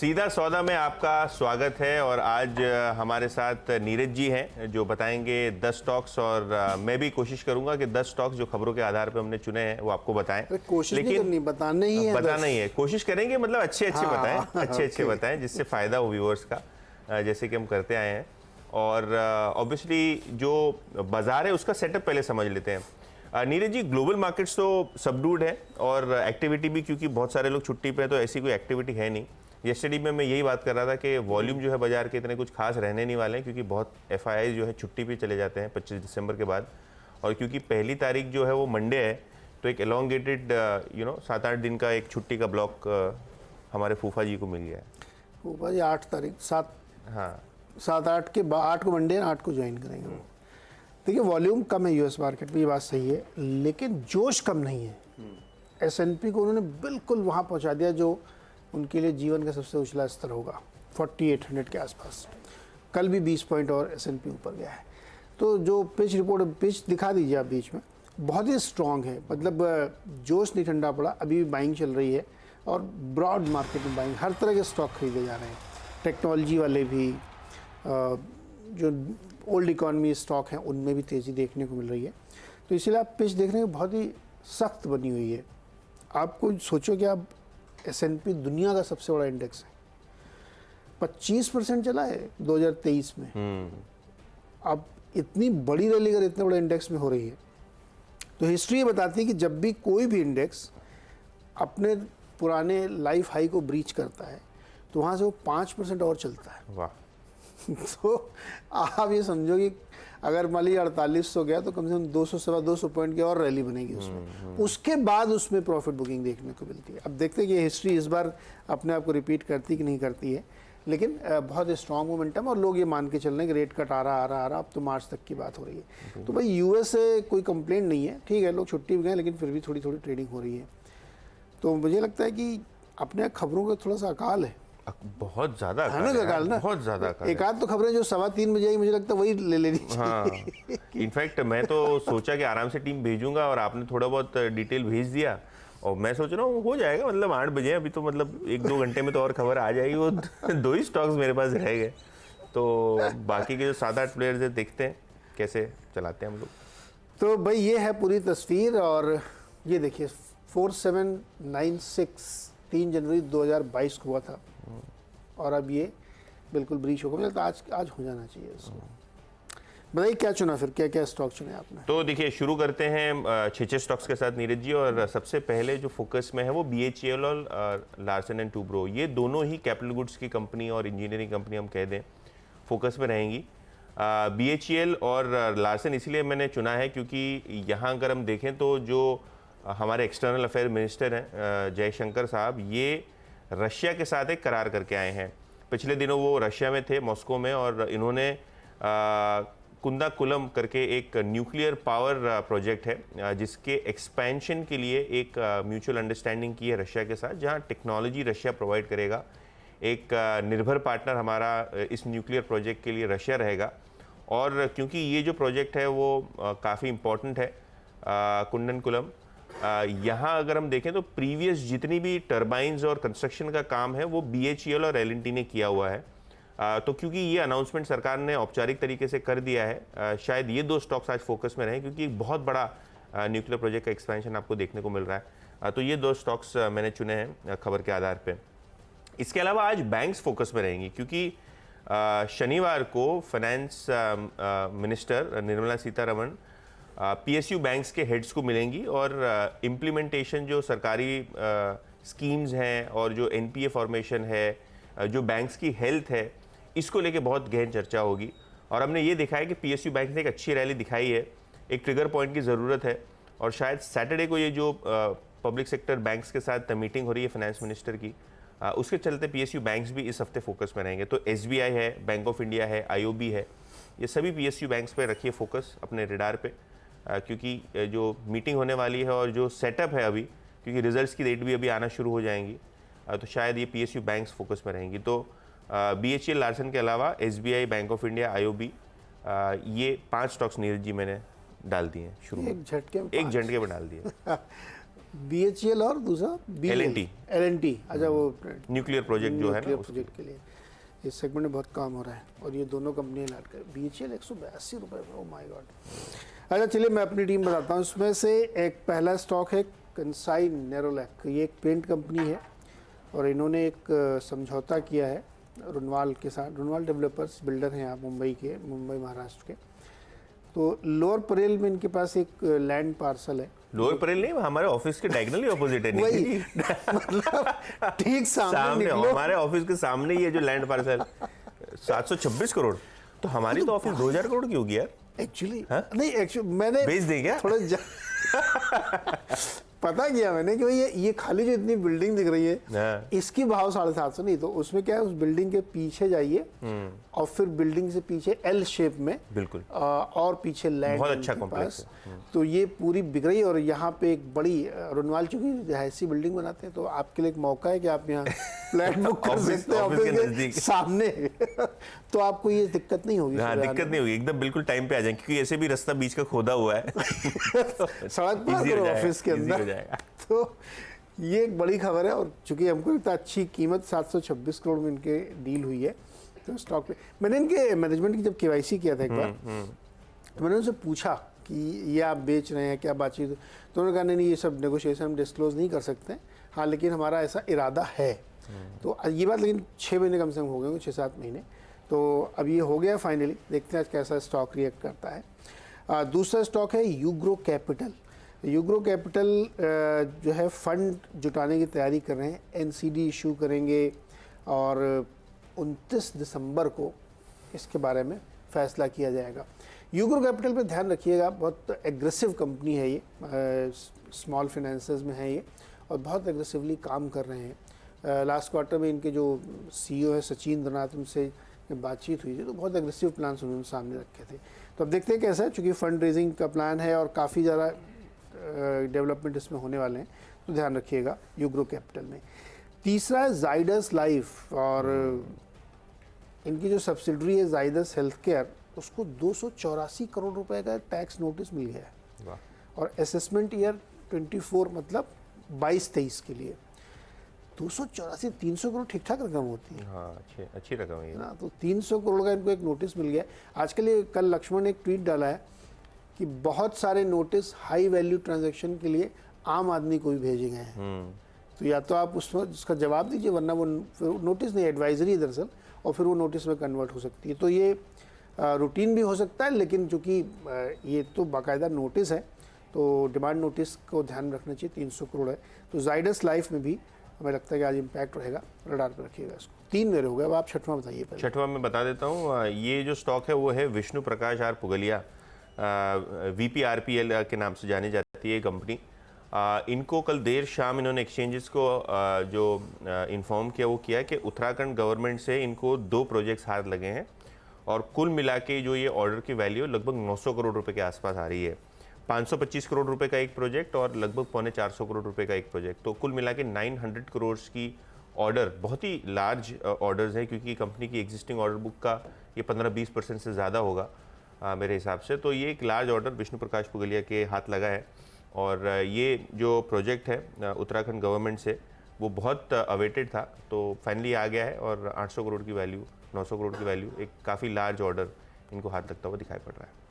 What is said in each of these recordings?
सीधा सौदा में आपका स्वागत है और आज हमारे साथ नीरज जी हैं जो बताएंगे 10 स्टॉक्स और मैं भी कोशिश करूंगा कि 10 स्टॉक्स जो खबरों के आधार पर हमने चुने हैं वो आपको बताएं। कोशिश नहीं करनी, बताना ही है, बताना ही है, कोशिश करेंगे, मतलब अच्छे बताएं, अच्छे बताएं जिससे फायदा हो व्यूअर्स का, जैसे कि हम करते आए हैं। और ऑब्वियसली जो बाजार है उसका सेटअप पहले समझ लेते हैं। नीरज जी, ग्लोबल मार्केट्स तो सबडूड है और एक्टिविटी भी, क्योंकि बहुत सारे लोग छुट्टी पे हैं तो ऐसी कोई एक्टिविटी है नहीं। यस्टरडे में मैं यही बात कर रहा था कि वॉल्यूम जो है बाजार के इतने कुछ खास रहने नहीं वाले हैं, क्योंकि बहुत एफआईआई जो है छुट्टी पे चले जाते हैं 25 दिसंबर के बाद। और क्योंकि पहली तारीख जो है वो मंडे है तो एक एलोंगेटेड 7-8 दिन का एक छुट्टी का ब्लॉक हमारे फूफा जी को मिल गया है। फूफा जी 8 तारीख 7-8 के बाद 8 को मंडे, 8 को ज्वाइन करेंगे। देखिए वॉल्यूम कम है यूएस मार्केट में, ये बात सही है, लेकिन जोश कम नहीं है। एसएनपी को उन्होंने बिल्कुल वहाँ पहुँचा दिया जो उनके लिए जीवन का सबसे उछला स्तर होगा, 4800 के आसपास। कल भी 20 पॉइंट और एसएनपी ऊपर गया है। तो जो पिच रिपोर्ट, पिच दिखा दीजिए आप बीच में, बहुत ही स्ट्रॉन्ग है, मतलब जोश नहीं ठंडा पड़ा, अभी भी बाइंग चल रही है और ब्रॉड मार्केट में बाइंग, हर तरह के स्टॉक खरीदे जा रहे हैं। टेक्नोलॉजी वाले भी, जो ओल्ड इकॉनमी स्टॉक हैं उनमें भी तेज़ी देखने को मिल रही है। तो इसीलिए आप पिच देख रहे हैं, बहुत ही सख्त बनी हुई है। आपको सोचो कि आप एसएनपी दुनिया का सबसे बड़ा इंडेक्स है, 25% चला है 2023 में। अब इतनी बड़ी रैली अगर इतने बड़े इंडेक्स में हो रही है तो हिस्ट्री ये बताती है कि जब भी कोई भी इंडेक्स अपने पुराने लाइफ हाई को ब्रीच करता है तो वहाँ से वो 5% और चलता है। वाह। तो आप ये समझो कि अगर मान लीजिए 4800 गया तो कम से कम 200-250 पॉइंट की और रैली बनेगी उसमें। उसके बाद उसमें प्रॉफिट बुकिंग देखने को मिलती है। अब देखते हैं कि हिस्ट्री इस बार अपने आप को रिपीट करती कि नहीं करती है, लेकिन बहुत स्ट्रॉन्ग मोमेंटम और लोग ये मान के चल रहे हैं कि रेट कट आ रहा अब तो मार्च तक की बात हो रही है। तो भाई यूएस से कोई कंप्लेंट नहीं है, ठीक है, लोग छुट्टी भी गए लेकिन फिर भी थोड़ी ट्रेडिंग हो रही है। तो मुझे लगता है कि अपने खबरों का थोड़ा सा अकाल है, बहुत ज्यादा है ना, बहुत ज्यादा। एक आध तो खबरें जो 3:15 बजे आई, मुझे लगता है वही ले लेनी चाहिए। हाँ, इनफैक्ट मैं तो सोचा कि आराम से टीम भेजूंगा और आपने थोड़ा बहुत डिटेल भेज दिया और मैं सोच रहा हूँ हो जाएगा, मतलब 8 बजे अभी तो, मतलब 1-2 घंटे में तो और खबर आ जाएगी। वो 2 ही स्टॉक्स मेरे पास रह गए, तो बाकी के जो 7-8 प्लेयर्स है देखते हैं कैसे चलाते हैं हम लोग। तो भाई ये है पूरी तस्वीर। और ये देखिए 4796 3 जनवरी 2022 को हुआ था और अब ये बिल्कुल ब्रीच होगा। मुझे आज हो जाना चाहिए उसको। बताइए क्या चुना, फिर क्या क्या स्टॉक चुने आपने? तो देखिए शुरू करते हैं 6 स्टॉक्स के साथ नीरज जी। और सबसे पहले जो फोकस में है वो BHEL और लार्सन एंड टूब्रो, ये दोनों ही कैपिटल गुड्स की कंपनी और इंजीनियरिंग कंपनी हम कह दें फोकस में रहेंगी। BHEL और लार्सन इसलिए मैंने चुना है क्योंकि यहाँ अगर हम देखें तो जो हमारे एक्सटर्नल अफेयर मिनिस्टर हैं जयशंकर साहब, ये रशिया के साथ एक करार करके आए हैं। पिछले दिनों वो रशिया में थे, मॉस्को में, और इन्होंने कुंदाकुलम करके एक न्यूक्लियर पावर प्रोजेक्ट है जिसके एक्सपेंशन के लिए एक म्यूचुअल अंडरस्टैंडिंग की है रशिया के साथ, जहां टेक्नोलॉजी रशिया प्रोवाइड करेगा। एक निर्भर पार्टनर हमारा इस न्यूक्लियर प्रोजेक्ट के लिए रशिया रहेगा। और क्योंकि ये जो प्रोजेक्ट है वो काफ़ी इम्पोर्टेंट है, कुंदनकुलम, यहाँ अगर हम देखें तो प्रीवियस जितनी भी टर्बाइंस और कंस्ट्रक्शन का काम है वो BHEL और L&T ने किया हुआ है। तो क्योंकि ये अनाउंसमेंट सरकार ने औपचारिक तरीके से कर दिया है, शायद ये 2 स्टॉक्स आज फोकस में रहे, क्योंकि एक बहुत बड़ा न्यूक्लियर प्रोजेक्ट का एक्सपेंशन आपको देखने को मिल रहा है। तो ये 2 स्टॉक्स मैंने चुने हैं खबर के आधार पर। इसके अलावा आज बैंक्स फोकस में रहेंगी क्योंकि शनिवार को finance minister Nirmala Sitharaman PSU banks के हेड्स को मिलेंगी और इम्प्लीमेंटेशन जो सरकारी स्कीम्स हैं और जो NPA फॉर्मेशन है, जो बैंक्स की हेल्थ है, इसको लेके बहुत गहन चर्चा होगी। और हमने ये देखा है कि PSU बैंक ने एक अच्छी रैली दिखाई है, एक ट्रिगर पॉइंट की ज़रूरत है। और शायद सैटरडे को ये जो पब्लिक सेक्टर बैंक्स के साथ मीटिंग हो रही है फाइनेंस मिनिस्टर की, उसके चलते PSU बैंक्स भी इस हफ्ते फोकस में रहेंगे। तो SBI है, बैंक ऑफ इंडिया है, IOB है, ये सभी PSU बैंक्स पे रखिए फोकस अपने रेडार पे, क्योंकि जो मीटिंग होने वाली है और जो सेटअप है अभी, क्योंकि रिजल्ट्स की डेट भी अभी आना शुरू हो जाएंगी, तो शायद ये PSU बैंक्स फोकस में रहेंगी। तो BHEL लार्सन के अलावा SBI, bank of India, IOB, ये 5 स्टॉक्स नीरज जी मैंने डाल दिए शुरू में, एक झटके में डाल दिए। BHEL और दूसरा L&T। L&T, अच्छा वो न्यूक्लियर प्रोजेक्ट जो है ना न्यूक्लियर प्रोजेक्ट के लिए इस सेगमेंट में बहुत काम हो रहा है और ये दोनों कंपनियां लाट कर BHEL 182 रुपये, ओ माय गॉड। अच्छा चलिए मैं अपनी टीम बताता हूँ। इसमें से एक पहला स्टॉक है कंसाई नेरोलैक, ये एक पेंट कंपनी है और इन्होंने एक समझौता किया है रुनवाल के साथ। रुनवाल डेवलपर्स बिल्डर हैं आप मुंबई के, मुंबई महाराष्ट्र के। तो लोअर परेल में इनके पास एक लैंड पार्सल है। लोअर परेल नहीं, हमारे ऑफिस के डायगोनली ऑपोजिट है। वही मतलब ठीक सामने निकलो। हमारे ऑफिस के सामने ये जो लैंड पार्सल 726 करोड़, तो हमारी तो ऑफिस 2000 करोड़ की होगी यार एक्चुअली। नहीं एक्चुअली मैंने बेच दें क्या थोड़ा पता किया मैंने कि भाई ये खाली जो इतनी बिल्डिंग दिख रही है इसकी भाव 750 नहीं, तो उसमें क्या है उस बिल्डिंग के पीछे जाइए और फिर बिल्डिंग से पीछे L शेप में बिल्कुल और पीछे लैंड बहुत अच्छा कॉम्प्लेक्स है। तो ये पूरी बिक रही है और यहाँ पे एक बड़ी रुनवाल चूंकि रिहायशी बिल्डिंग बनाते हैं तो आपके लिए एक मौका है कि आप यहाँ फ्लैट बुक कर सकते हैं ऑफिस के सामने तो आपको ये दिक्कत नहीं होगी। हाँ दिक्कत नहीं होगी, एकदम बिल्कुल टाइम पे आ जाएंगे क्योंकि ऐसे भी रास्ता बीच का खोदा हुआ है सड़क पार करो ऑफिस के अंदर। तो ये एक बड़ी खबर है और चूंकि हमको इतना अच्छी कीमत 726 करोड़ में इनके डील हुई है तो स्टॉक पे मैंने इनके मैनेजमेंट की जब KYC किया था एक बार तो मैंने उनसे पूछा कि ये आप बेच रहे हैं क्या बातचीत, तो उन्होंने कहा नहीं ये सब नेगोशिएशन हम डिस्क्लोज नहीं कर सकते हाँ लेकिन हमारा ऐसा इरादा है। तो ये बात लेकिन 6 महीने कम से कम हो गए 6-7 महीने, तो अब ये हो गया फाइनली। देखते हैं आज कैसा स्टॉक रिएक्ट करता है। दूसरा स्टॉक है यूग्रो कैपिटल। यूग्रो कैपिटल जो है फंड जुटाने की तैयारी कर रहे हैं, NCD इशू करेंगे और 29 दिसंबर को इसके बारे में फैसला किया जाएगा। यूग्रो कैपिटल पे ध्यान रखिएगा, बहुत एग्रेसिव कंपनी है ये, स्मॉल फाइनेंसेस में है ये और बहुत एग्रेसिवली काम कर रहे हैं। लास्ट क्वार्टर में इनके जो CEO है सचिन इंद्रनाथ, उनसे बातचीत हुई थी तो बहुत एग्रेसिव प्लान्स उन्होंने सामने रखे थे। तो अब देखते हैं कैसा है, चूँकि फंड रेजिंग का प्लान है और काफ़ी ज़्यादा डेवलपमेंट इसमें होने वाले हैं तो ध्यान रखिएगा यूग्रो कैपिटल में। तीसरा है जाइडस लाइफ और इनकी जो सब्सिडरी है जाइडस हेल्थ केयर, उसको 284 करोड़ रुपए का टैक्स नोटिस मिल गया है और असेसमेंट ईयर 24 मतलब 22-23 के लिए 284 300 करोड़ ठीक ठाक रकम होती है। हाँ अच्छी रकम है ना, तो 300 करोड़ का इनको एक नोटिस मिल गया। आजकल ये कल लक्ष्मण ने एक ट्वीट डाला है कि बहुत सारे नोटिस हाई वैल्यू ट्रांजैक्शन के लिए आम आदमी को भी भेजे गए हैं। तो या तो आप उसका जवाब दीजिए वरना वो नोटिस नहीं एडवाइजरी दरअसल और फिर वो नोटिस में कन्वर्ट हो सकती है। तो ये रूटीन भी हो सकता है लेकिन चूँकि ये तो बाकायदा नोटिस है तो डिमांड नोटिस को ध्यान रखना चाहिए। 300 करोड़ है तो जाइडस लाइफ में भी हमें लगता है कि आज इम्पैक्ट रहेगा, रडार पर रखिएगा इसको। 3 मेरे हो गए, अब आप छठवां बताइए पहले। छठवां मैं बता देता हूँ, ये जो स्टॉक है वो है विष्णु प्रकाश आर पुगलिया, VPRPL के नाम से जानी जाती है कंपनी। इनको कल देर शाम इन्होंने एक्सचेंजेस को जो इन्फॉर्म किया वो किया कि उत्तराखंड गवर्नमेंट से इनको 2 प्रोजेक्ट्स हाथ लगे हैं और कुल मिला के जो ये ऑर्डर की वैल्यू लगभग 900 करोड़ रुपए के आसपास आ रही है। 525 करोड़ रुपए का एक प्रोजेक्ट और लगभग 450 करोड़ रुपए का एक प्रोजेक्ट, तो कुल मिला के 900 करोड़ की ऑर्डर, बहुत ही लार्ज ऑर्डर्स हैं क्योंकि कंपनी की एग्जिस्टिंग ऑर्डर बुक का ये 15-20% से ज़्यादा होगा मेरे हिसाब से। तो ये एक लार्ज ऑर्डर विष्णु प्रकाश पुगलिया के हाथ लगा है और ये जो प्रोजेक्ट है उत्तराखंड गवर्नमेंट से वो बहुत अवेटेड था तो फाइनली आ गया है और 800 करोड़ की वैल्यू, 900 करोड़ की वैल्यू, एक काफ़ी लार्ज ऑर्डर इनको हाथ लगता हुआ दिखाई पड़ रहा है।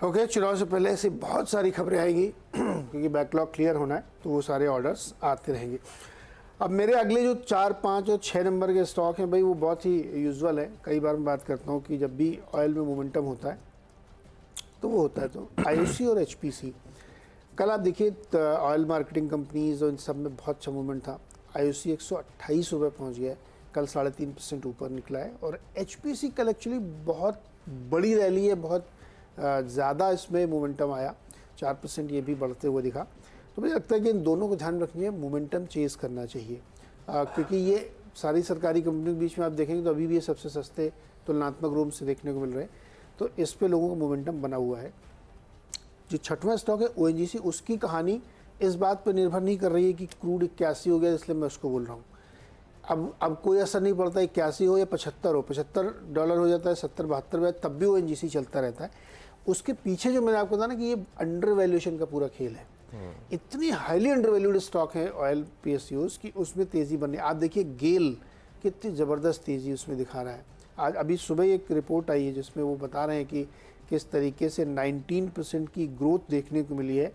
ओके, चुनाव से पहले ऐसी बहुत सारी खबरें आएंगी क्योंकि बैकलॉग क्लियर होना है तो वो सारे ऑर्डर्स आते रहेंगे। अब मेरे अगले जो 4, 5 और 6 नंबर के स्टॉक हैं भाई वो बहुत ही यूजुअल है। कई बार मैं बात करता हूँ कि जब भी ऑयल में मोमेंटम होता है तो वो होता है तो IOC और HPC। कल आप देखिए ऑयल मार्केटिंग कंपनीज और इन सब में बहुत अच्छा मूवमेंट था। IOC 128 रुपये पहुँच गया है, कल 3.5% ऊपर निकला है और HPC कल एक्चुअली बहुत बड़ी रैली है, बहुत ज़्यादा इसमें मोमेंटम आया, 4% ये भी बढ़ते हुए दिखा। तो मुझे लगता है कि इन दोनों को ध्यान रखनी है, मोमेंटम चेज़ करना चाहिए क्योंकि ये सारी सरकारी कंपनियों के बीच में आप देखेंगे तो अभी भी ये सबसे सस्ते तुलनात्मक रूप से देखने को मिल रहे हैं। तो इस पे लोगों का मोमेंटम बना हुआ है। जो छठवां स्टॉक है ONGC, उसकी कहानी इस बात पर निर्भर नहीं कर रही है कि क्रूड 81 हो गया इसलिए मैं उसको बोल रहा हूँ। अब कोई असर नहीं पड़ता 81 हो या 75 हो, $75 हो जाता है, 70-72 तब भी ONGC चलता रहता है। उसके पीछे जो मैंने आपको बताया ना कि ये अंडर वैल्यूएशन का पूरा खेल है। इतनी हाईली अंडरवैल्यूड स्टॉक है ऑयल पीएसयूज की उसमें तेज़ी बननी। आप देखिए गेल कितनी ज़बरदस्त तेज़ी उसमें दिखा रहा है। आज अभी सुबह एक रिपोर्ट आई है जिसमें वो बता रहे हैं कि किस तरीके से 19% की ग्रोथ देखने को मिली है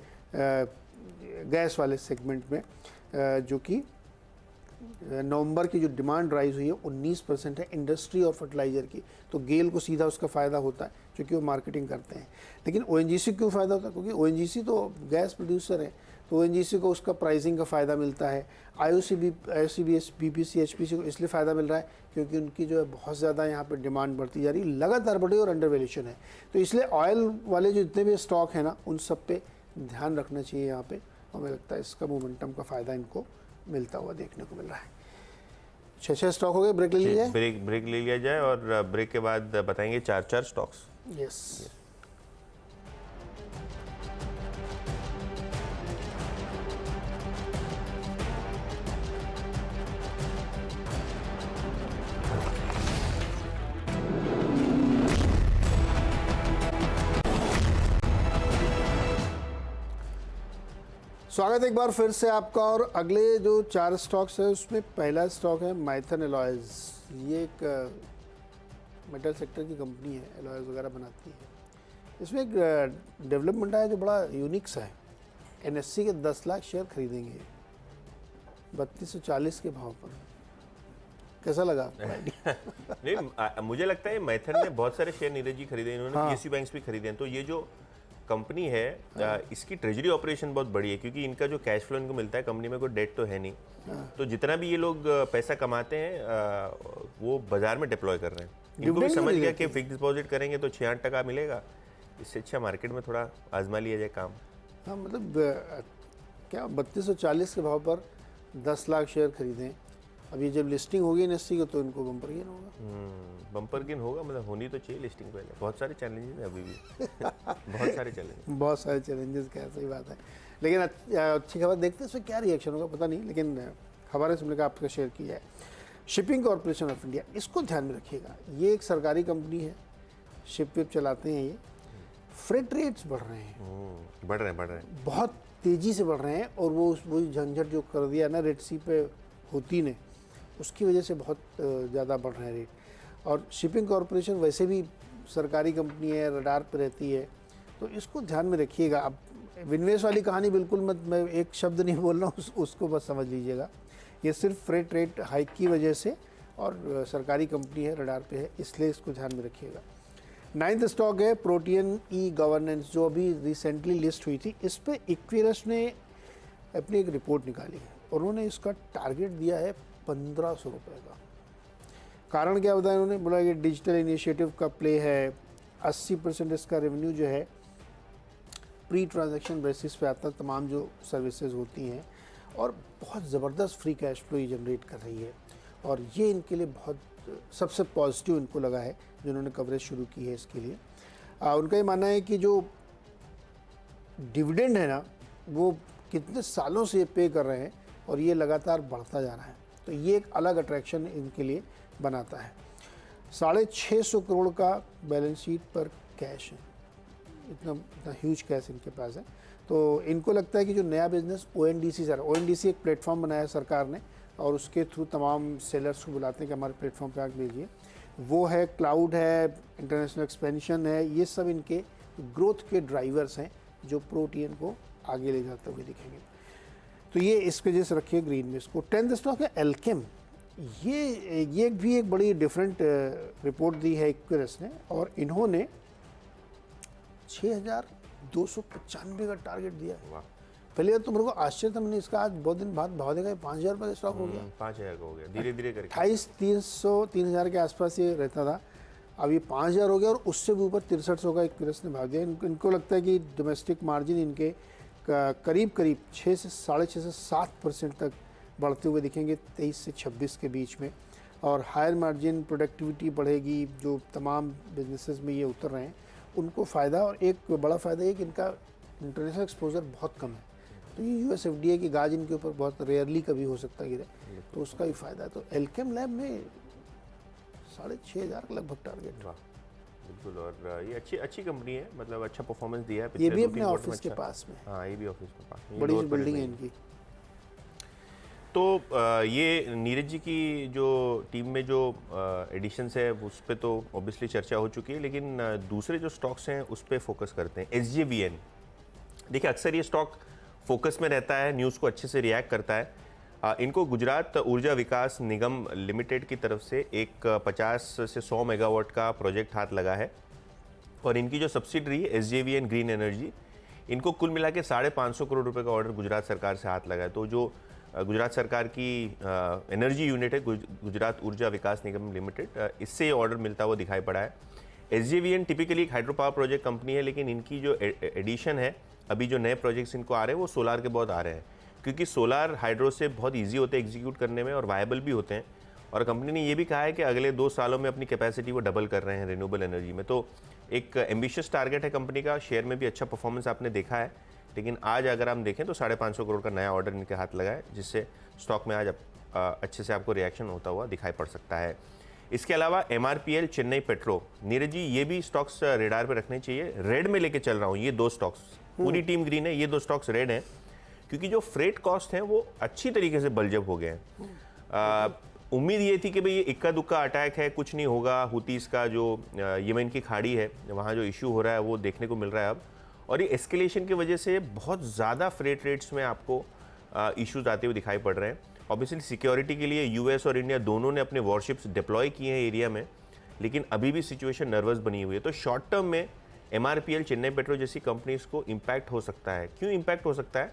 गैस वाले सेगमेंट में, जो कि नवंबर की जो डिमांड राइज हुई है 19% है इंडस्ट्री और फर्टिलाइज़र की। तो गेल को सीधा उसका फ़ायदा होता है क्योंकि वो मार्केटिंग करते हैं। लेकिन ओएनजीसी क्यों फ़ायदा होता है? क्योंकि ओएनजीसी तो गैस प्रोड्यूसर है, तो ओएनजीसी को उसका प्राइसिंग का फ़ायदा मिलता है। आईओसीबीएस, बीपीसी, एचपीसी को इसलिए फ़ायदा मिल रहा है क्योंकि उनकी जो है बहुत ज़्यादा यहाँ पर डिमांड बढ़ती जा रही है, लगातार बढ़ी और अंडर वैल्यूएशन है। तो इसलिए ऑयल वाले जो जितने भी स्टॉक हैं ना उन सब पे ध्यान रखना चाहिए यहाँ पे। हमें लगता है इसका मोमेंटम का फ़ायदा इनको मिलता हुआ देखने को मिल रहा है। 6 स्टॉक हो गए, ब्रेक ले लिया जाए। ब्रेक ले लिया जाए और ब्रेक के बाद बताएंगे 4 स्टॉक्स। यस। स्वागत है एक बार फिर से आपका। और अगले जो 4 स्टॉक्स है उसमें पहला स्टॉक है माइथन एलॉयज़। ये एक मेटल सेक्टर की कंपनी है, एलॉयज़ वगैरह बनाती है। इसमें एक डेवलपमेंट है जो बड़ा यूनिक सा है। एनएससी के 10 लाख शेयर खरीदेंगे 3240 के भाव पर। कैसा लगा आपको आइडिया? नहीं, मुझे लगता है मैथन ने बहुत सारे शेयर नीरज जी खरीदे, इन्होंने पीएसयू बैंक्स भी खरीदे हैं। तो ये जो कंपनी है इसकी ट्रेजरी ऑपरेशन बहुत बड़ी है क्योंकि इनका जो कैश फ्लो इनको मिलता है, कंपनी में कोई डेट तो है नहीं, तो जितना भी ये लोग पैसा कमाते हैं वो बाजार में डिप्लॉय कर रहे हैं। इनको भी समझ गया कि फिक्स डिपॉजिट करेंगे तो 6-8% मिलेगा, इससे अच्छा मार्केट में थोड़ा आजमा लिया जाए काम। हाँ, मतलब क्या 3240 के भाव पर 10 लाख शेयर खरीदें। अब ये जब लिस्टिंग होगी एनएससी को तो इनको बम्पर गेन होगा। बम्पर गेन होगा, मतलब होनी तो चाहिए लिस्टिंग पहले। बहुत सारे चैलेंजेस हैं अभी भी बहुत सारे चैलेंजेस क्या, सही बात है। लेकिन अच्छी खबर, देखते हैं इसमें क्या रिएक्शन होगा पता नहीं, लेकिन खबर है सुनने का आपका शेयर किया है। शिपिंग कॉर्पोरेशन ऑफ इंडिया, इसको ध्यान में रखिएगा। ये एक सरकारी कंपनी है, शिप विप चलाते हैं ये। फ्रेट रेट्स बढ़ रहे हैं, बढ़ रहे हैं बहुत तेज़ी से बढ़ रहे हैं। और वो झंझट जो कर दिया ना रेड सी पे होती ने, उसकी वजह से बहुत ज़्यादा बढ़ रहे हैं रेट। और शिपिंग कॉरपोरेशन वैसे भी सरकारी कंपनी है, रडार पर रहती है, तो इसको ध्यान में रखिएगा। अब विनवेश वाली कहानी बिल्कुल मत, मैं एक शब्द नहीं बोल रहा हूँ, उसको बस समझ लीजिएगा। ये सिर्फ फ्रेट रेट हाइक की वजह से, और सरकारी कंपनी है, रडार पे है, इसलिए इसको ध्यान में रखिएगा। 9th स्टॉक है प्रोटियन ई गवर्नेंस, जो अभी रिसेंटली लिस्ट हुई थी। इस पर इक्विरस ने अपनी एक रिपोर्ट निकाली है और उन्होंने इसका टारगेट दिया है 1500 रुपये का। कारण क्या बताया उन्होंने? बोला कि डिजिटल इनिशिएटिव का प्ले है, 80% इसका रेवेन्यू जो है प्री ट्रांजैक्शन बेसिस पे आता है, तमाम जो सर्विसेज होती हैं, और बहुत ज़बरदस्त फ्री कैश फ्लो ये जनरेट कर रही है। और ये इनके लिए बहुत सबसे पॉजिटिव इनको लगा है जिन्होंने कवरेज शुरू की है इसके लिए। उनका ये मानना है कि जो डिविडेंड है ना, वो कितने सालों से ये पे कर रहे हैं और ये लगातार बढ़ता जा रहा है, तो ये एक अलग अट्रैक्शन इनके लिए बनाता है। 650 करोड़ का बैलेंस शीट पर कैश है, इतना ह्यूज कैश इनके पास है। तो इनको लगता है कि जो नया बिजनेस ओएनडीसी से, ओएनडीसी एक प्लेटफॉर्म बनाया है सरकार ने, और उसके थ्रू तमाम सेलर्स को बुलाते हैं कि हमारे प्लेटफॉर्म पे आके भेजिए। वो है, क्लाउड है, इंटरनेशनल एक्सपेंशन है, ये सब इनके ग्रोथ के ड्राइवर्स हैं जो प्रोटीन को आगे ले जाते हुए दिखेंगे। तो ये इस वजह से रखिए ग्रीन में इसको। 10th स्टॉक है एल्केम। ये भी एक बड़ी डिफरेंट रिपोर्ट दी है इक्विरस ने, और इन्होंने 6295 का टारगेट दिया है। पहले तो मेरे को आश्चर्य था, मैंने इसका आज बहुत दिन बाद भाव देखा 5000 रुपये स्टॉक हो गया। 5000 का हो गया, धीरे धीरे करके 28,300 के आसपास ये रहता था, अब ये 5000 हो गया, और उससे भी ऊपर 6300 का इक्विरस ने भाव दिया। इनको लगता है कि डोमेस्टिक मार्जिन इनके करीब 6 से 6.5 से 7% तक बढ़ते हुए दिखेंगे 23 से 26 के बीच में। और हायर मार्जिन, प्रोडक्टिविटी बढ़ेगी, जो तमाम बिजनेसेस में ये उतर रहे हैं उनको फ़ायदा। और एक बड़ा फ़ायदा ये कि इनका इंटरनेशनल एक्सपोजर बहुत कम है, तो ये यूएस एफडीए की गाज इनके ऊपर बहुत रेयरली कभी हो सकता गिरे, तो उसका भी फ़ायदा है। तो एल्केम लैब में 6500 का लगभग टारगेट। बिल्कुल। और ये अच्छी अच्छी कंपनी है, मतलब अच्छा परफॉर्मेंस दिया है ये पिछले भी 2-3 अपने क्वार्टर में ऑफिस के अच्छा। पास में, हाँ, ये भी ऑफिस के पास में, ये बड़ी डोर सी पर बिल्डिंग है नहीं। इनकी। तो ये नीरज जी की जो टीम में जो एडिशंस है उस पे तो ऑब्वियसली चर्चा हो चुकी है, लेकिन दूसरे जो स्टॉक्स हैं उस पे फोकस करते हैं। SJVN, देखिए अक्सर ये स्टॉक फोकस में रहता है, न्यूज़ को अच्छे से रिएक्ट करता है। इनको गुजरात ऊर्जा विकास निगम लिमिटेड की तरफ से एक 50 से 100 मेगावाट का प्रोजेक्ट हाथ लगा है, और इनकी जो सब्सिडरी है SJVN ग्रीन एनर्जी, इनको कुल मिला के 550 करोड़ रुपए का ऑर्डर गुजरात सरकार से हाथ लगा है। तो जो गुजरात सरकार की एनर्जी यूनिट है गुजरात ऊर्जा विकास निगम लिमिटेड, इससे ये ऑर्डर मिलता हुआ दिखाई पड़ा है। SJVN टिपिकली एक हाइड्रो पावर प्रोजेक्ट कंपनी है, लेकिन इनकी जो एडिशन है, अभी जो नए प्रोजेक्ट्स इनको आ रहे हैं वो सोलार के बहुत आ रहे हैं, क्योंकि सोलार हाइड्रो से बहुत ईजी होते हैं एग्जीक्यूट करने में और वायबल भी होते हैं। और कंपनी ने ये भी कहा है कि अगले 2 सालों में अपनी कैपेसिटी वो डबल कर रहे हैं रिन्यूएबल एनर्जी में। तो एक एम्बिशियस टारगेट है कंपनी का। शेयर में भी अच्छा परफॉर्मेंस आपने देखा है, लेकिन आज अगर हम देखें तो 550 करोड़ का नया ऑर्डर इनके हाथ लगा है, जिससे स्टॉक में आज अच्छे से आपको रिएक्शन होता हुआ दिखाई पड़ सकता है। इसके अलावा MRPL चेन्नई पेट्रो, नीरज जी ये भी स्टॉक्स रेडार पे रखने चाहिए। रेड में लेके चल रहा हूँ ये 2 स्टॉक्स, पूरी टीम ग्रीन है, ये 2 स्टॉक्स रेड हैं, क्योंकि जो फ्रेट कॉस्ट हैं वो अच्छी तरीके से बलजब हो गए हैं। उम्मीद ये थी कि भाई ये इक्का दुक्का अटैक है, कुछ नहीं होगा। हुतीस का जो यमन की खाड़ी है वहाँ जो इशू हो रहा है वो देखने को मिल रहा है अब, और ये एस्केलेशन की वजह से बहुत ज़्यादा फ्रेट रेट्स में आपको इश्यूज आते हुए दिखाई पड़ रहे हैं। ऑब्वियसली सिक्योरिटी के लिए US और इंडिया दोनों ने अपने वॉरशिप्स डिप्लॉय किए हैं एरिया में, लेकिन अभी भी सिचुएशन नर्वस बनी हुई है। तो शॉर्ट टर्म में MRPL चेन्नई पेट्रो जैसी कंपनीज को इम्पैक्ट हो सकता है। क्यों इम्पैक्ट हो सकता है?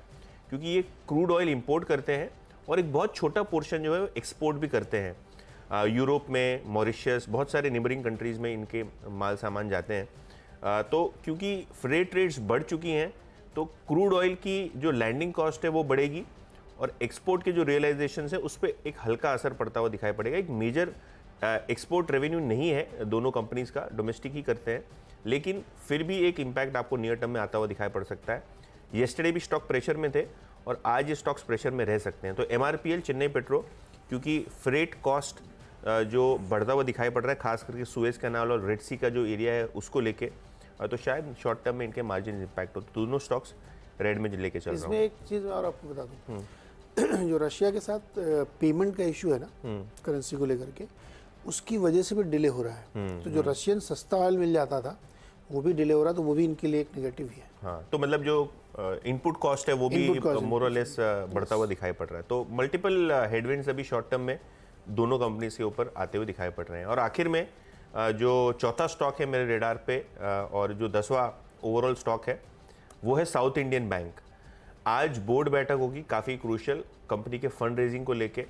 क्योंकि ये क्रूड ऑयल इंपोर्ट करते हैं और एक बहुत छोटा पोर्शन जो है एक्सपोर्ट भी करते हैं। यूरोप में, मॉरिशस, बहुत सारे नेबरिंग कंट्रीज़ में इनके माल सामान जाते हैं। तो क्योंकि फ्रेट रेट्स बढ़ चुकी हैं, तो क्रूड ऑयल की जो लैंडिंग कॉस्ट है वो बढ़ेगी, और एक्सपोर्ट के जो रियलाइजेशन है उस पर एक हल्का असर पड़ता हुआ दिखाई पड़ेगा। एक मेजर एक्सपोर्ट रेवेन्यू नहीं है दोनों कंपनीज़ का, डोमेस्टिक ही करते हैं, लेकिन फिर भी एक इम्पैक्ट आपको नियर टर्म में आता हुआ दिखाई पड़ सकता है। येस्टरडे भी स्टॉक प्रेशर में थे और आज ये स्टॉक्स प्रेशर में रह सकते हैं। तो MRPL चेन्नई पेट्रो, क्योंकि फ्रेट कॉस्ट जो बढ़ता हुआ दिखाई पड़ रहा है, खास करके सुएज कैनाल और रेड सी का जो एरिया है उसको लेके, तो शायद शॉर्ट टर्म में इनके मार्जिन इम्पैक्ट हो। तो दोनों स्टॉक्स रेड में लेके चल रहा हूँ। इसमें एक चीज़ और आपको बता दूँ, जो रशिया के साथ पेमेंट का इशू है ना, करेंसी को लेकर के, उसकी वजह से भी डिले हो रहा है। तो जो रशियन सस्ता ऑयल मिल जाता था वो भी डिले हो रहा है, तो वो भी इनके लिए एक नेगेटिव ही है। हाँ, तो मतलब जो इनपुट कॉस्ट है वो भी मोर और लेस बढ़ता हुआ दिखाई पड़ रहा है। तो मल्टीपल हेडविंड्स अभी शॉर्ट टर्म में दोनों कंपनीज के ऊपर आते हुए दिखाई पड़ रहे हैं। और आखिर में जो चौथा स्टॉक है मेरे रेडार पे, और जो 10वां ओवरऑल स्टॉक है, वो है साउथ इंडियन बैंक। आज बोर्ड बैठक होगी काफ़ी क्रूशियल कंपनी के फंड रेजिंग को लेके।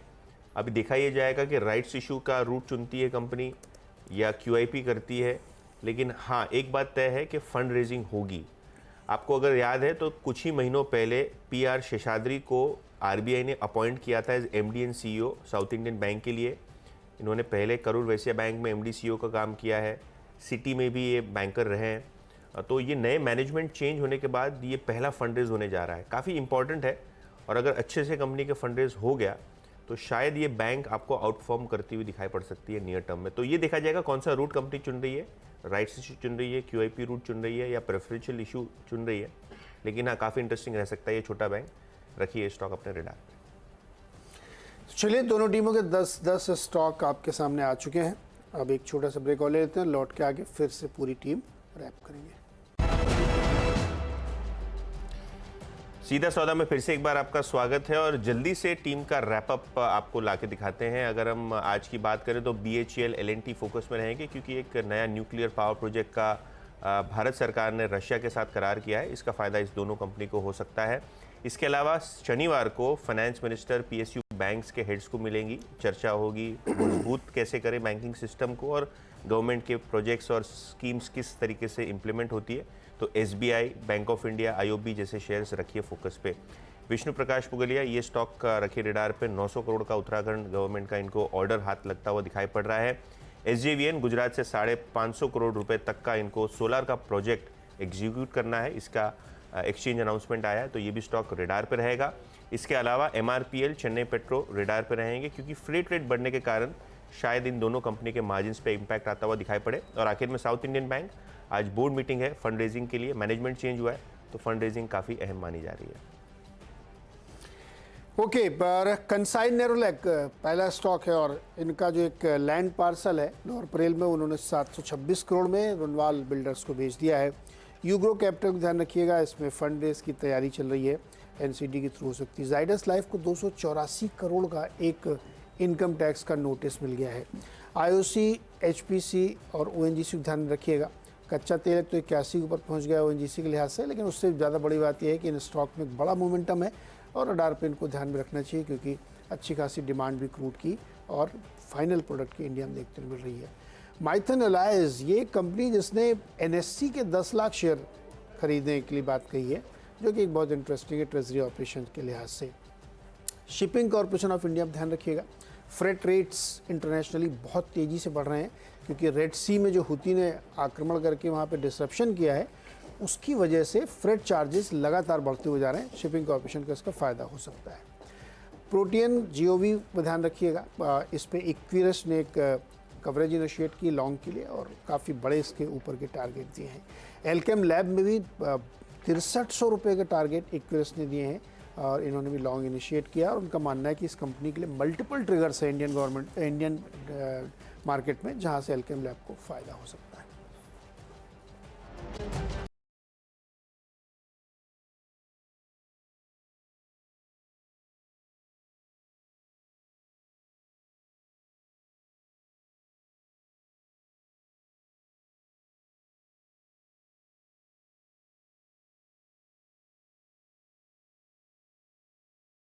अभी देखा यह जाएगा कि राइट्स इशू का रूट चुनती है कंपनी या QIP करती है, लेकिन हाँ एक बात तय है कि फंड रेजिंग होगी। आपको अगर याद है तो कुछ ही महीनों पहले PR शेषाद्री को RBI ने अपॉइंट किया था as MD and CEO South Indian Bank के लिए। इन्होंने पहले करूर वैश्य बैंक में MD CEO का काम किया है, सिटी में भी ये बैंकर रहे हैं। तो ये नए मैनेजमेंट चेंज होने के बाद ये पहला फंड रेज होने जा रहा है, काफ़ी इंपॉर्टेंट है। और अगर अच्छे से कंपनी के फंड रेज हो गया तो शायद ये बैंक आपको आउटफॉर्म करती हुई दिखाई पड़ सकती है नियर टर्म में। तो ये देखा जाएगा कौन सा रूट कंपनी चुन रही है, राइट्स इशू चुन रही है, QIP रूट चुन रही है, या प्रेफरेंशियल इशू चुन रही है। लेकिन हाँ, काफ़ी इंटरेस्टिंग रह सकता है ये छोटा बैंक। रखिए स्टॉक अपने रेडार पे। चलिए, दोनों टीमों के 10 स्टॉक आपके सामने आ चुके हैं। अब एक छोटा सा ब्रेक और ले लेते हैं, लौट के आगे फिर से पूरी टीम रैप करेंगे। सीधा सौदा में फिर से एक बार आपका स्वागत है, और जल्दी से टीम का रैपअप आपको लाके दिखाते हैं। अगर हम आज की बात करें तो BHEL L&T फोकस में रहेंगे, क्योंकि एक नया न्यूक्लियर पावर प्रोजेक्ट का भारत सरकार ने रशिया के साथ करार किया है। इसका फ़ायदा इस दोनों कंपनी को हो सकता है। इसके अलावा शनिवार को फाइनेंस मिनिस्टर PSU बैंक्स के हेड्स को मिलेंगी, चर्चा होगी मजबूत कैसे करें बैंकिंग सिस्टम को, और गवर्नमेंट के प्रोजेक्ट्स और स्कीम्स किस तरीके से इम्प्लीमेंट होती है। तो SBI, bank of India, IOB जैसे शेयर्स रखिए फोकस पे। विष्णु प्रकाश पुगलिया, ये स्टॉक रखिए रेडार पे। 900 करोड़ का उत्तराखंड गवर्नमेंट का इनको ऑर्डर हाथ लगता हुआ दिखाई पड़ रहा है। SJVN गुजरात से 550 करोड़ रुपए तक का इनको सोलर का प्रोजेक्ट एग्जीक्यूट करना है, इसका एक्सचेंज अनाउंसमेंट आया है, तो ये भी स्टॉक रेडार पे रहेगा। इसके अलावा MRPL चेन्नई पेट्रो रेडार पे रहेंगे, क्योंकि फ्रेट रेट बढ़ने के कारण शायद इन दोनों कंपनी के मार्जिन्स पे इम्पैक्ट आता हुआ दिखाई पड़े। और आखिर में साउथ इंडियन बैंक, आज बोर्ड मीटिंग है, फंड रेजिंग के लिए मैनेजमेंट चेंज हुआ है, तो फंड रेजिंग काफ़ी अहम मानी जा रही है। ओके, पर कंसाइन नेरोलैक पहला स्टॉक है और इनका जो एक लैंड पार्सल है लोअर परेल में, उन्होंने 726 करोड़ में रुनवाल बिल्डर्स को बेच दिया है। यूग्रो कैपिटल को ध्यान रखिएगा, इसमें फंड रेज की तैयारी चल रही है, एनसीडी के थ्रू हो सकती है। जाइडस लाइफ को 284 करोड़ का एक इनकम टैक्स का नोटिस मिल गया है। आईओसी, एचपीसी और ओएनजीसी को ध्यान रखिएगा। कच्चा तेल तो 81 के ऊपर पहुंच गया ओएनजीसी के लिहाज से, लेकिन उससे ज़्यादा बड़ी बात यह है कि इन स्टॉक में एक बड़ा मोमेंटम है और रडार पे इनको ध्यान में रखना चाहिए, क्योंकि अच्छी खासी डिमांड भी क्रूड की और फाइनल प्रोडक्ट की इंडिया में देखने को मिल रही है। माइथन एलायंस, ये कंपनी जिसने एनएससी के 10 लाख शेयर खरीदने के लिए बात कही है, जो कि एक बहुत इंटरेस्टिंग है ट्रेजरी ऑपरेशन के लिहाज से। शिपिंग कॉरपोरेशन ऑफ इंडिया में ध्यान रखिएगा। फ्रेट रेट्स इंटरनेशनली बहुत तेज़ी से बढ़ रहे हैं, क्योंकि रेड सी में जो हुती ने आक्रमण करके वहाँ पे डिसरप्शन किया है, उसकी वजह से फ्रेट चार्जेस लगातार बढ़ते हुए जा रहे हैं। शिपिंग कॉर्पोरेशन का इसका फ़ायदा हो सकता है। प्रोटियन जीओवी में ध्यान रखिएगा, इस पे इक्विरस ने एक कवरेज इनिशिएट की लॉन्ग के लिए और काफ़ी बड़े इसके ऊपर के टारगेट दिए हैं। एल्केम लैब में भी 6300 रुपये के टारगेट इक्विरस ने दिए हैं और इन्होंने भी लॉन्ग इनिशिएट किया और उनका मानना है कि इस कंपनी के लिए मल्टीपल ट्रिगर्स है इंडियन मार्केट में, जहाँ से एल्केम लैब को फ़ायदा हो सकता है।